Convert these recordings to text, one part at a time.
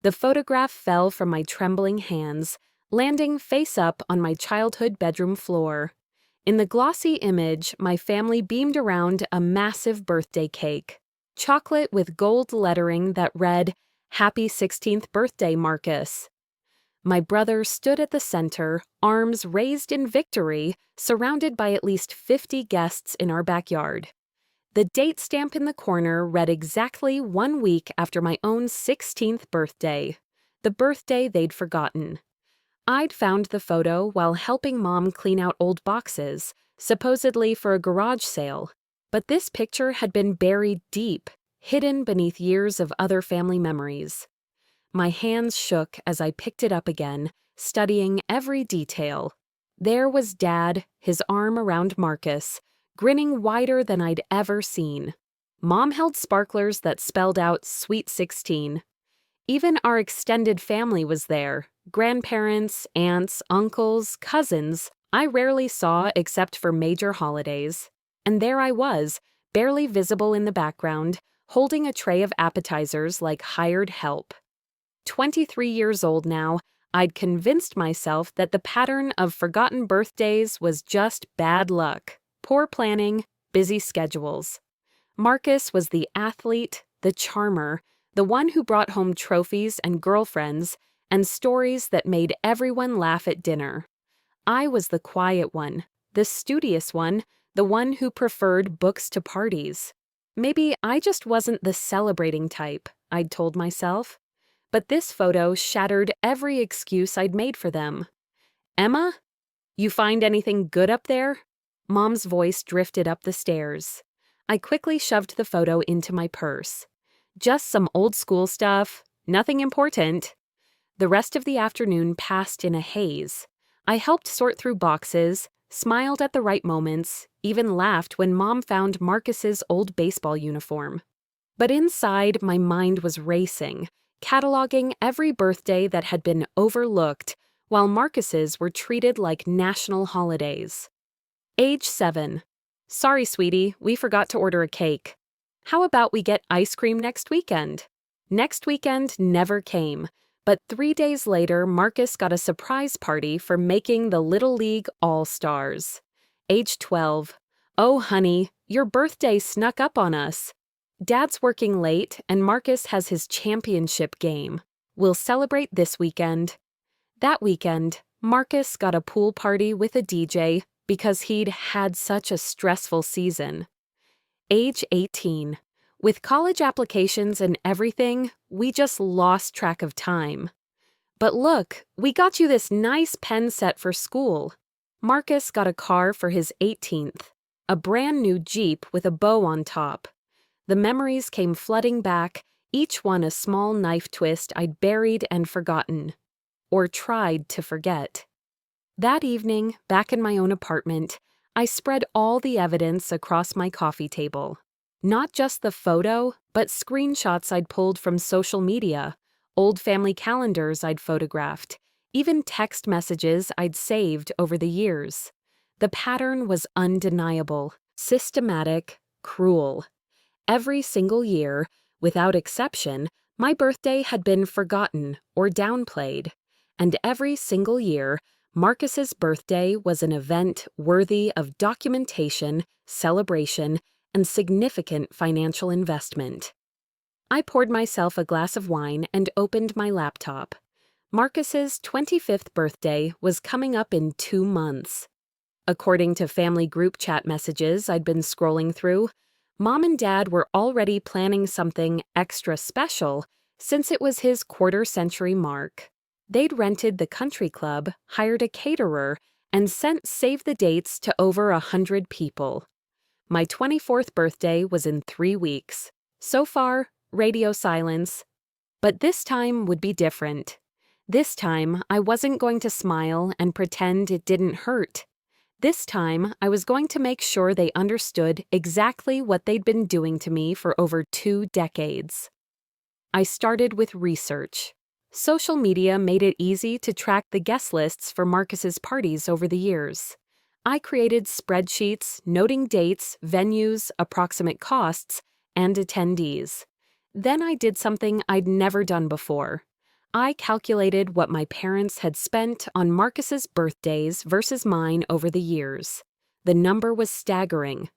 The photograph fell from my trembling hands, landing face up on my childhood bedroom floor. In the glossy image, my family beamed around a massive birthday cake, chocolate with gold lettering that read, "Happy 16th birthday, Marcus." My brother stood at the center, arms raised in victory, surrounded by at least 50 guests in our backyard. The date stamp in the corner read exactly 1 week after my own 16th birthday, the birthday they'd forgotten. I'd found the photo while helping Mom clean out old boxes, supposedly for a garage sale. But this picture had been buried deep, hidden beneath years of other family memories. My hands shook as I picked it up again, studying every detail. There was Dad, his arm around Marcus, grinning wider than I'd ever seen. Mom held sparklers that spelled out Sweet 16. Even our extended family was there. Grandparents, aunts, uncles, cousins, I rarely saw except for major holidays. And there I was, barely visible in the background, holding a tray of appetizers like hired help. 23 years old now, I'd convinced myself that the pattern of forgotten birthdays was just bad luck, poor planning, busy schedules. Marcus was the athlete, the charmer, the one who brought home trophies and girlfriends and stories that made everyone laugh at dinner. I was the quiet one, the studious one, the one who preferred books to parties. Maybe I just wasn't the celebrating type, I'd told myself. But this photo shattered every excuse I'd made for them. "Emma? You find anything good up there?" Mom's voice drifted up the stairs. I quickly shoved the photo into my purse. "Just some old school stuff, nothing important." The rest of the afternoon passed in a haze. I helped sort through boxes, smiled at the right moments, even laughed when Mom found Marcus's old baseball uniform. But inside, my mind was racing, cataloging every birthday that had been overlooked, while Marcus's were treated like national holidays. Age 7. "Sorry, sweetie, we forgot to order a cake. How about we get ice cream next weekend?" Next weekend never came, but 3 days later, Marcus got a surprise party for making the Little League All-Stars. Age 12. "Oh, honey, your birthday snuck up on us. Dad's working late, and Marcus has his championship game. We'll celebrate this weekend." That weekend, Marcus got a pool party with a DJ because he'd had such a stressful season. Age 18. With college applications and everything, we just lost track of time. "But look, we got you this nice pen set for school." Marcus got a car for his 18th, a brand new Jeep with a bow on top. The memories came flooding back, each one a small knife twist I'd buried and forgotten. Or tried to forget. That evening, back in my own apartment, I spread all the evidence across my coffee table. Not just the photo, but screenshots I'd pulled from social media, old family calendars I'd photographed, even text messages I'd saved over the years. The pattern was undeniable, systematic, cruel. Every single year, without exception, my birthday had been forgotten or downplayed. And every single year, Marcus's birthday was an event worthy of documentation, celebration, and significant financial investment. I poured myself a glass of wine and opened my laptop. Marcus's 25th birthday was coming up in 2 months. According to family group chat messages I'd been scrolling through, Mom and Dad were already planning something extra special since it was his quarter-century mark. They'd rented the country club, hired a caterer, and sent save-the-dates to over 100 people. My 24th birthday was in 3 weeks. So far, radio silence. But this time would be different. This time, I wasn't going to smile and pretend it didn't hurt. This time, I was going to make sure they understood exactly what they'd been doing to me for over 2 decades. I started with research. Social media made it easy to track the guest lists for Marcus's parties over the years. I created spreadsheets noting dates, venues, approximate costs, and attendees. Then I did something I'd never done before. I calculated what my parents had spent on Marcus's birthdays versus mine over the years. The number was staggering.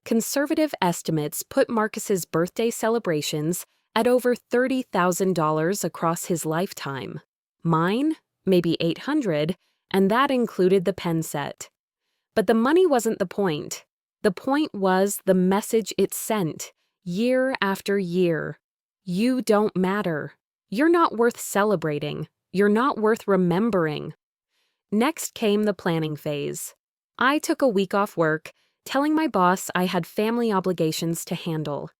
Conservative estimates put Marcus's birthday celebrations at over $30,000 across his lifetime. Mine? Maybe $800, and that included the pen set. But the money wasn't the point. The point was the message it sent, year after year. You don't matter. You're not worth celebrating. You're not worth remembering. Next came the planning phase. I took a week off work, telling my boss I had family obligations to handle.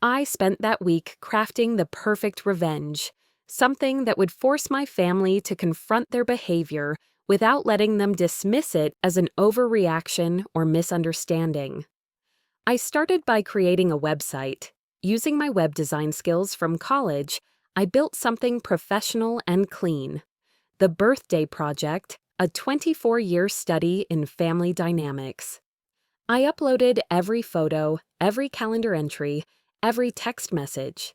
I spent that week crafting the perfect revenge, something that would force my family to confront their behavior without letting them dismiss it as an overreaction or misunderstanding. I started by creating a website. Using my web design skills from college, I built something professional and clean. The Birthday Project, a 24-year study in family dynamics. I uploaded every photo, every calendar entry, every text message.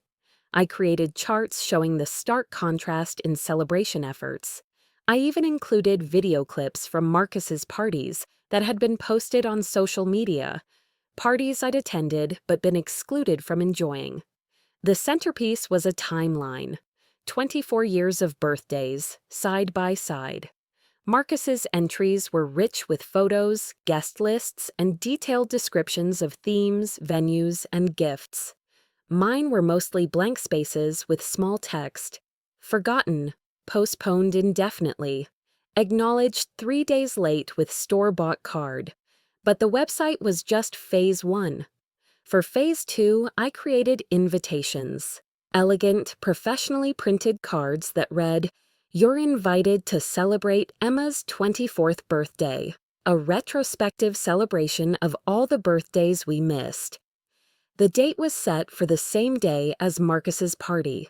I created charts showing the stark contrast in celebration efforts. I even included video clips from Marcus's parties that had been posted on social media, parties I'd attended but been excluded from enjoying. The centerpiece was a timeline, 24 years of birthdays, side by side. Marcus's entries were rich with photos, guest lists, and detailed descriptions of themes, venues, and gifts. Mine were mostly blank spaces with small text. Forgotten, postponed indefinitely, acknowledged 3 days late with store-bought card. But the website was just phase 1. For phase 2, I created invitations. Elegant, professionally printed cards that read, "You're invited to celebrate Emma's 24th birthday, a retrospective celebration of all the birthdays we missed." The date was set for the same day as Marcus's party.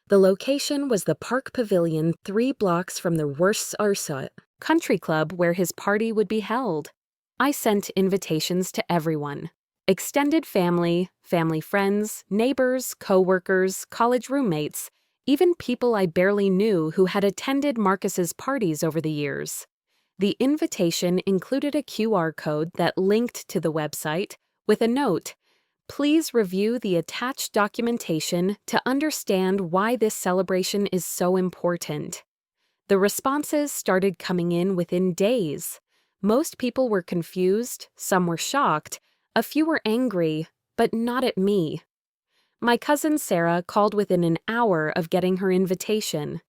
The location was the Park Pavilion 3 blocks from the Worcester Country Club where his party would be held. I sent invitations to everyone. Extended family, family friends, neighbors, co-workers, college roommates, even people I barely knew who had attended Marcus's parties over the years. The invitation included a QR code that linked to the website with a note, "Please review the attached documentation to understand why this celebration is so important." The responses started coming in within days. Most people were confused, some were shocked, a few were angry, but not at me. My cousin Sarah called within an hour of getting her invitation.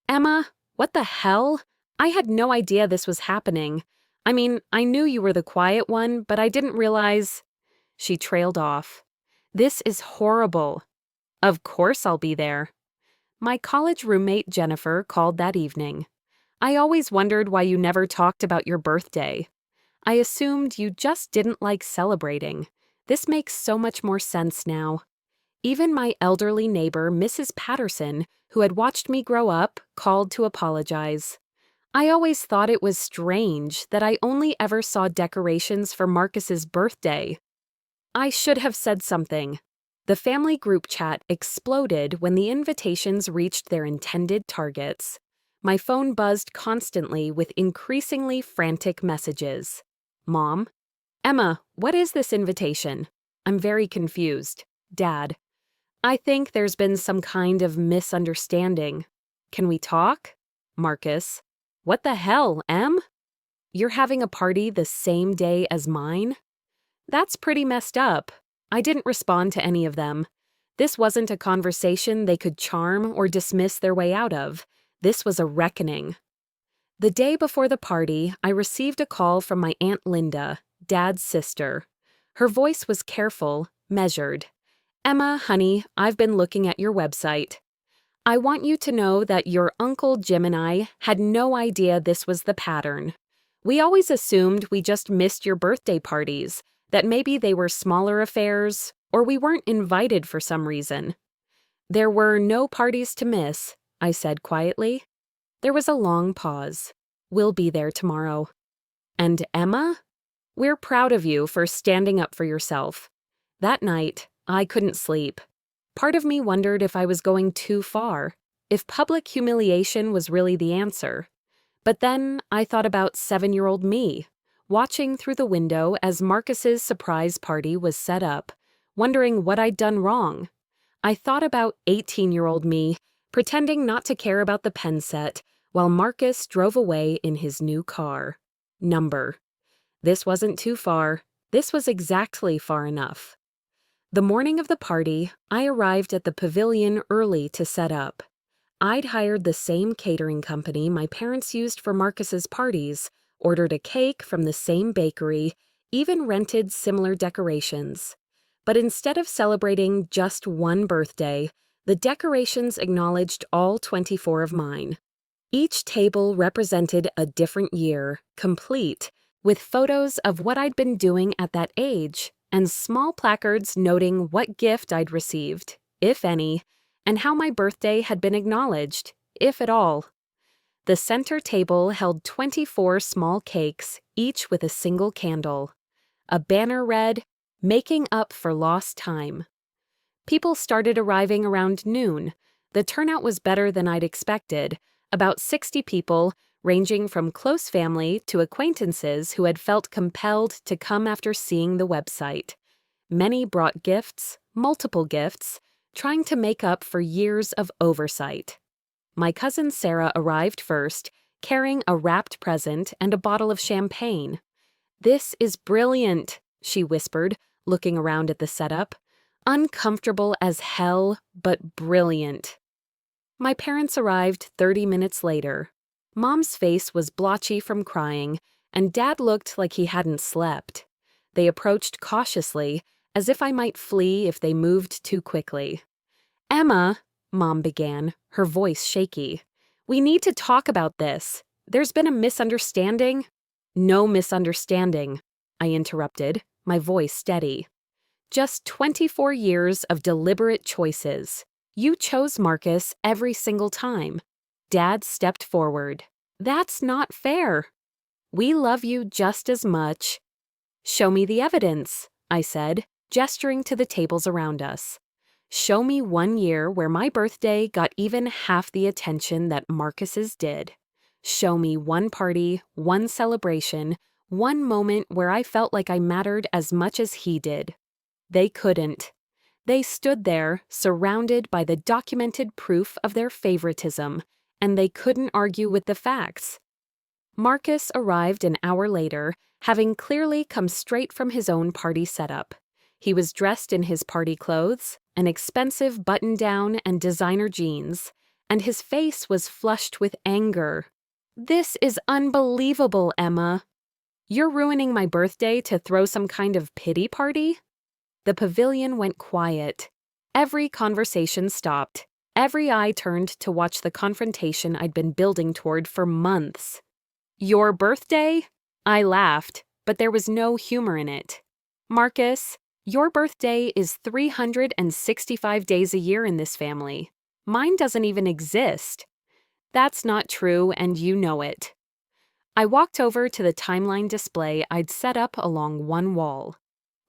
"Emma, what the hell? I had no idea this was happening. I mean, I knew you were the quiet one, but I didn't realize—" She trailed off. "This is horrible." "Of course I'll be there." My college roommate Jennifer called that evening. "I always wondered why you never talked about your birthday. I assumed you just didn't like celebrating. This makes so much more sense now." Even my elderly neighbor, Mrs. Patterson, who had watched me grow up, called to apologize. "I always thought it was strange that I only ever saw decorations for Marcus's birthday." I should have said something. The family group chat exploded when the invitations reached their intended targets. My phone buzzed constantly with increasingly frantic messages. "Mom? Emma, what is this invitation? I'm very confused. Dad? I think there's been some kind of misunderstanding. Can we talk? Marcus? What the hell, Em? You're having a party the same day as mine? That's pretty messed up." I didn't respond to any of them. This wasn't a conversation they could charm or dismiss their way out of. This was a reckoning. The day before the party, I received a call from my Aunt Linda, Dad's sister. Her voice was careful, measured. "Emma, honey, I've been looking at your website. I want you to know that your Uncle Jim and I had no idea this was the pattern. We always assumed we just missed your birthday parties, that maybe they were smaller affairs, or we weren't invited for some reason." "There were no parties to miss," I said quietly. There was a long pause. "We'll be there tomorrow." "And Emma? We're proud of you for standing up for yourself." That night, I couldn't sleep. Part of me wondered if I was going too far. if public humiliation was really the answer. But then I thought about 7-year-old me, watching through the window as Marcus's surprise party was set up, wondering what I'd done wrong. I thought about 18-year-old me, pretending not to care about the pen set, while Marcus drove away in his new car. Number. This wasn't too far. This was exactly far enough. The morning of the party, I arrived at the pavilion early to set up. I'd hired the same catering company my parents used for Marcus's parties, ordered a cake from the same bakery, even rented similar decorations. But instead of celebrating just one birthday, the decorations acknowledged all 24 of mine. Each table represented a different year, complete, with photos of what I'd been doing at that age, and small placards noting what gift I'd received, if any, and how my birthday had been acknowledged, if at all. The center table held 24 small cakes, each with a single candle. A banner read, "Making up for lost time." People started arriving around noon. The turnout was better than I'd expected, about 60 people, ranging from close family to acquaintances who had felt compelled to come after seeing the website. Many brought gifts, multiple gifts, trying to make up for years of oversight. My cousin Sarah arrived first, carrying a wrapped present and a bottle of champagne. "This is brilliant," she whispered, looking around at the setup. "Uncomfortable as hell, but brilliant." My parents arrived 30 minutes later. Mom's face was blotchy from crying, and Dad looked like he hadn't slept. They approached cautiously, as if I might flee if they moved too quickly. "Emma," Mom began, her voice shaky, "we need to talk about this. There's been a misunderstanding." "No misunderstanding," I interrupted, my voice steady. "Just 24 years of deliberate choices. You chose Marcus every single time." Dad stepped forward. "That's not fair. We love you just as much." "Show me the evidence," I said, gesturing to the tables around us. "Show me one year where my birthday got even half the attention that Marcus's did. Show me one party, one celebration, one moment where I felt like I mattered as much as he did." They couldn't. They stood there, surrounded by the documented proof of their favoritism, and they couldn't argue with the facts. Marcus arrived an hour later, having clearly come straight from his own party setup. He was dressed in his party clothes, an expensive button-down and designer jeans, and his face was flushed with anger. "This is unbelievable, Emma. You're ruining my birthday to throw some kind of pity party?" The pavilion went quiet. Every conversation stopped. Every eye turned to watch the confrontation I'd been building toward for months. "Your birthday?" I laughed, but there was no humor in it. "Marcus, your birthday is 365 days a year in this family. Mine doesn't even exist." "That's not true, and you know it." I walked over to the timeline display I'd set up along one wall.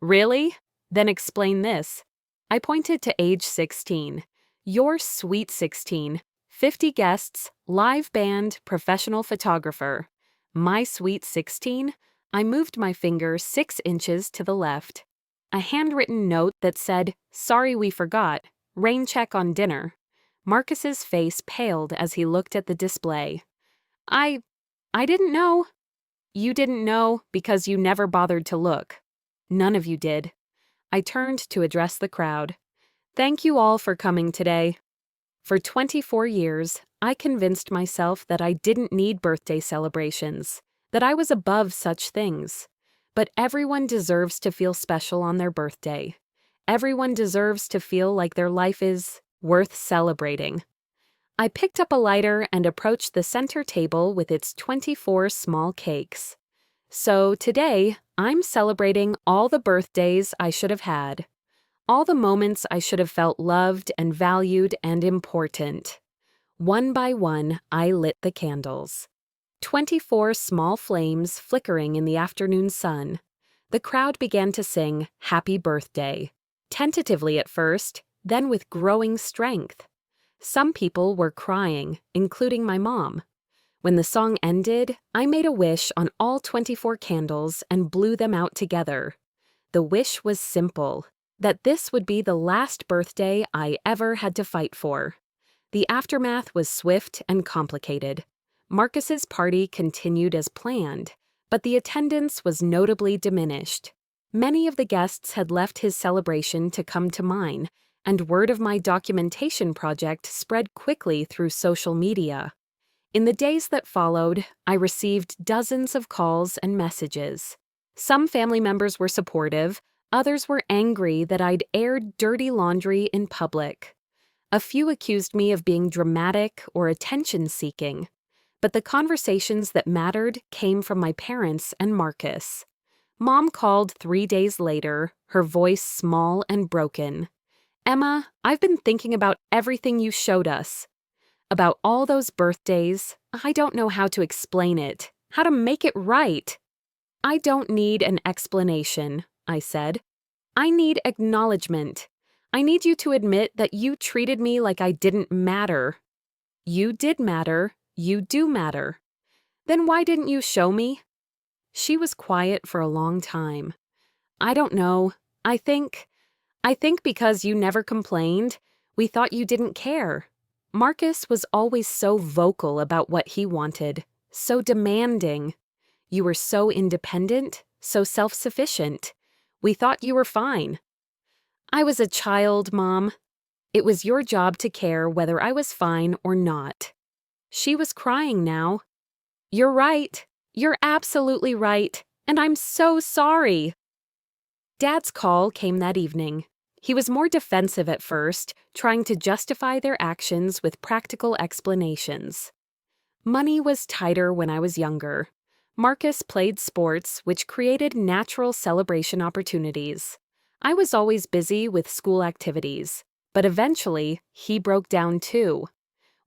"Really? Then explain this." I pointed to age 16. "Your sweet 16. 50 guests, live band, professional photographer." My sweet 16? I moved my finger 6 inches to the left. A handwritten note that said, "Sorry we forgot. Rain check on dinner." Marcus's face paled as he looked at the display. I didn't know." "You didn't know because you never bothered to look. None of you did." I turned to address the crowd. "Thank you all for coming today." For 24 years, I convinced myself that I didn't need birthday celebrations, that I was above such things. But everyone deserves to feel special on their birthday. Everyone deserves to feel like their life is worth celebrating. I picked up a lighter and approached the center table with its 24 small cakes. So today, I'm celebrating all the birthdays I should have had. All the moments I should have felt loved and valued and important. One by one, I lit the candles. 24 small flames flickering in the afternoon sun. The crowd began to sing "Happy Birthday," tentatively at first, then with growing strength. Some people were crying, including my mom. When the song ended, I made a wish on all 24 candles and blew them out together. The wish was simple, that this would be the last birthday I ever had to fight for. The aftermath was swift and complicated. Marcus's party continued as planned, but the attendance was notably diminished. Many of the guests had left his celebration to come to mine, and word of my documentation project spread quickly through social media. In the days that followed, I received dozens of calls and messages. Some family members were supportive, others were angry that I'd aired dirty laundry in public. A few accused me of being dramatic or attention-seeking, but the conversations that mattered came from my parents and Marcus. Mom called 3 days later, her voice small and broken. "Emma, I've been thinking about everything you showed us. About all those birthdays. I don't know how to explain it, how to make it right." "I don't need an explanation," I said. "I need acknowledgement. I need you to admit that you treated me like I didn't matter." "You did matter. You do matter." "Then why didn't you show me?" She was quiet for a long time. "I don't know. I think because you never complained, we thought you didn't care. Marcus was always so vocal about what he wanted, so demanding. You were so independent, so self-sufficient. We thought you were fine." "I was a child, Mom. It was your job to care whether I was fine or not." She was crying now. "You're right. You're absolutely right. And I'm so sorry." Dad's call came that evening. He was more defensive at first, trying to justify their actions with practical explanations. Money was tighter when I was younger. Marcus played sports, which created natural celebration opportunities. I was always busy with school activities, but eventually, he broke down too.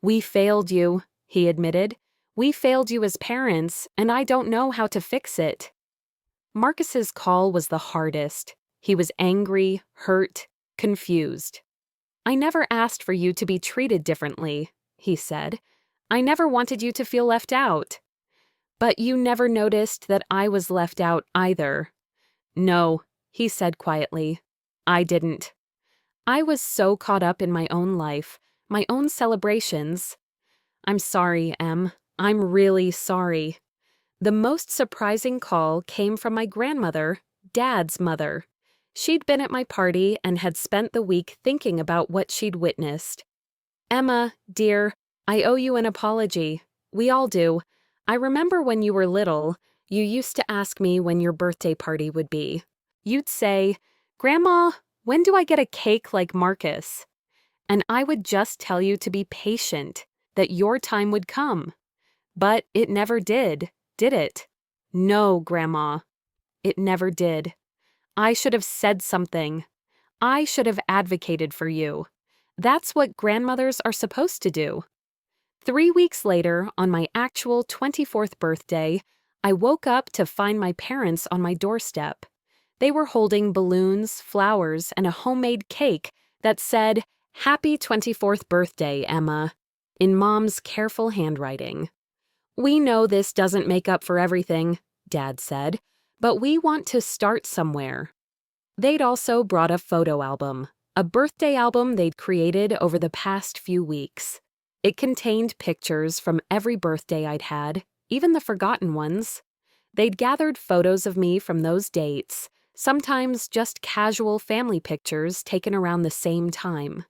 "We failed you," he admitted. "We failed you as parents, and I don't know how to fix it." Marcus's call was the hardest. He was angry, hurt, confused. "I never asked for you to be treated differently," he said. "I never wanted you to feel left out." "But you never noticed that I was left out either." "No," he said quietly. "I didn't. I was so caught up in my own life, my own celebrations. I'm sorry, Em. I'm really sorry." The most surprising call came from my grandmother, Dad's mother. She'd been at my party and had spent the week thinking about what she'd witnessed. "Emma, dear, I owe you an apology. We all do. I remember when you were little, you used to ask me when your birthday party would be. You'd say, 'Grandma, when do I get a cake like Marcus?' And I would just tell you to be patient, that your time would come. But it never did it? No, Grandma. It never did. I should have said something. I should have advocated for you. That's what grandmothers are supposed to do." 3 weeks later, on my actual 24th birthday, I woke up to find my parents on my doorstep. They were holding balloons, flowers, and a homemade cake that said, "Happy 24th birthday, Emma," in Mom's careful handwriting. "We know this doesn't make up for everything," Dad said, "but we want to start somewhere." They'd also brought a photo album, a birthday album they'd created over the past few weeks. It contained pictures from every birthday I'd had, even the forgotten ones. They'd gathered photos of me from those dates, sometimes just casual family pictures taken around the same time.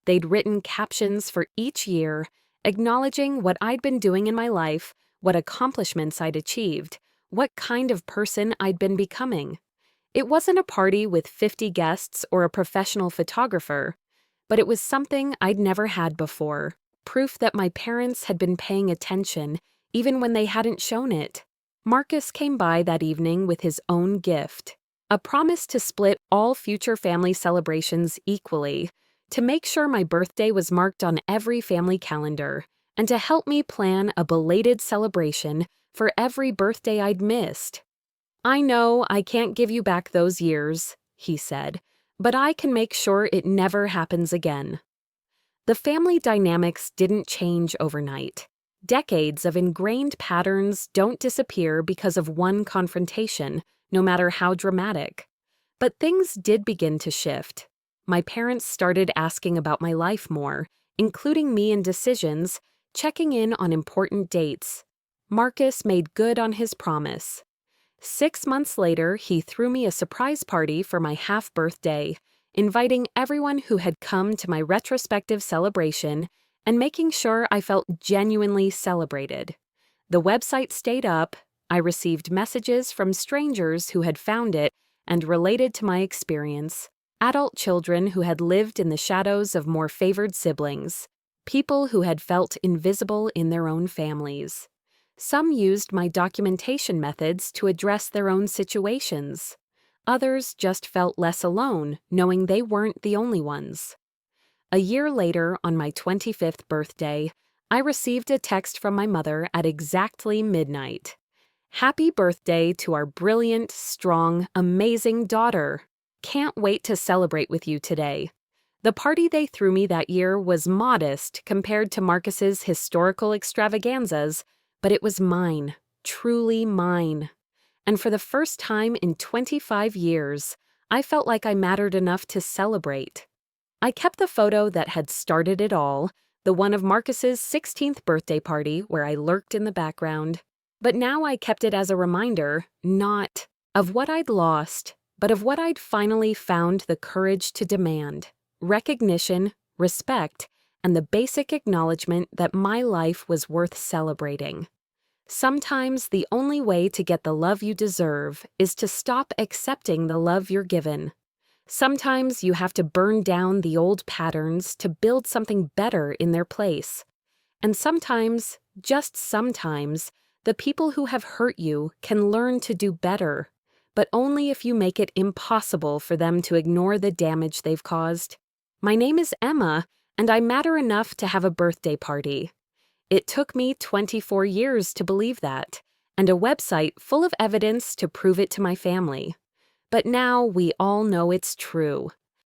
They'd written captions for each year, acknowledging what I'd been doing in my life, what accomplishments I'd achieved, what kind of person I'd been becoming. It wasn't a party with 50 guests or a professional photographer, but it was something I'd never had before, proof that my parents had been paying attention even when they hadn't shown it. Marcus came by that evening with his own gift, a promise to split all future family celebrations equally, to make sure my birthday was marked on every family calendar, and to help me plan a belated celebration for every birthday I'd missed. "I know I can't give you back those years," he said, "but I can make sure it never happens again." The family dynamics didn't change overnight. Decades of ingrained patterns don't disappear because of one confrontation, no matter how dramatic. But things did begin to shift. My parents started asking about my life more, including me in decisions, checking in on important dates. Marcus made good on his promise. 6 months later, he threw me a surprise party for my half-birthday, inviting everyone who had come to my retrospective celebration and making sure I felt genuinely celebrated. The website stayed up, I received messages from strangers who had found it and related to my experience, adult children who had lived in the shadows of more favored siblings, people who had felt invisible in their own families. Some used my documentation methods to address their own situations. Others just felt less alone, knowing they weren't the only ones. A year later, on my 25th birthday, I received a text from my mother at exactly midnight. "Happy birthday to our brilliant, strong, amazing daughter. Can't wait to celebrate with you today." The party they threw me that year was modest compared to Marcus's historical extravaganzas, but it was mine, truly mine. And for the first time in 25 years, I felt like I mattered enough to celebrate. I kept the photo that had started it all, the one of Marcus's 16th birthday party where I lurked in the background. But now I kept it as a reminder, not of what I'd lost, but of what I'd finally found the courage to demand: recognition, respect, and the basic acknowledgement that my life was worth celebrating. Sometimes the only way to get the love you deserve is to stop accepting the love you're given. Sometimes you have to burn down the old patterns to build something better in their place. And sometimes, just sometimes, the people who have hurt you can learn to do better, but only if you make it impossible for them to ignore the damage they've caused. My name is Emma, and I matter enough to have a birthday party. It took me 24 years to believe that, and a website full of evidence to prove it to my family. But now we all know it's true.